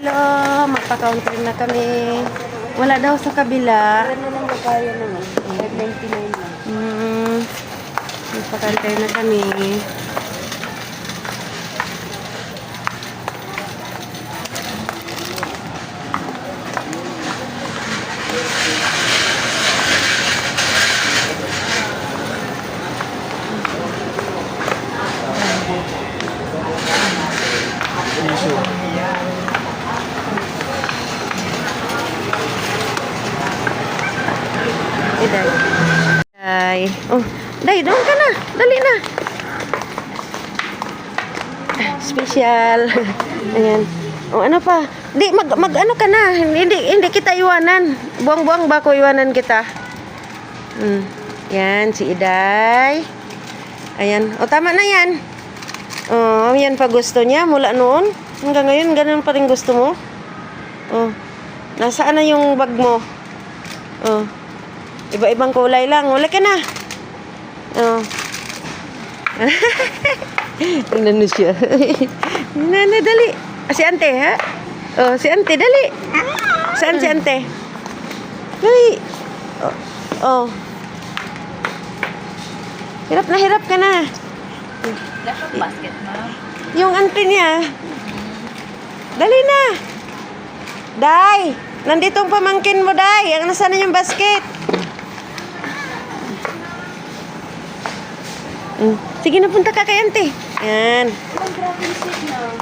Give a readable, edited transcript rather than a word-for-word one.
Hello, magpa-counter na kami. Wala daw sa kabila. Ano lang magkaya naman? 599 lang. Magpa-counter na kami. Day. Day. Oh, Day, doon ka na. Dali na. Special. Ayan. Oh, ano pa? Di, mag ano ka na. Hindi kita iwanan. Buang-buang ba ko iwanan kita? Yan, si Iday. Ayan. O, tama na yan. Oh, yan pa gusto niya mula noon. Hanggang ngayon, ganun pa rin gusto mo. Oh. Nasaan na yung bag mo? Oh. Iba-ibang kulay lang. Wala ka na. Oh. Ano siya? Nana, dali. Si Ante, ha? Oh, si Ante, dali. Saan si Ante? Dali. Oh. Oh. Hirap ka na. Dapat basket na. Yung Ante niya. Dali na. Day. Nandito ang pamangkin mo, Day. Ang nasaan na yung basket? Sige na, punta ka kay Ante. Yan. Ang grabe yung seat na.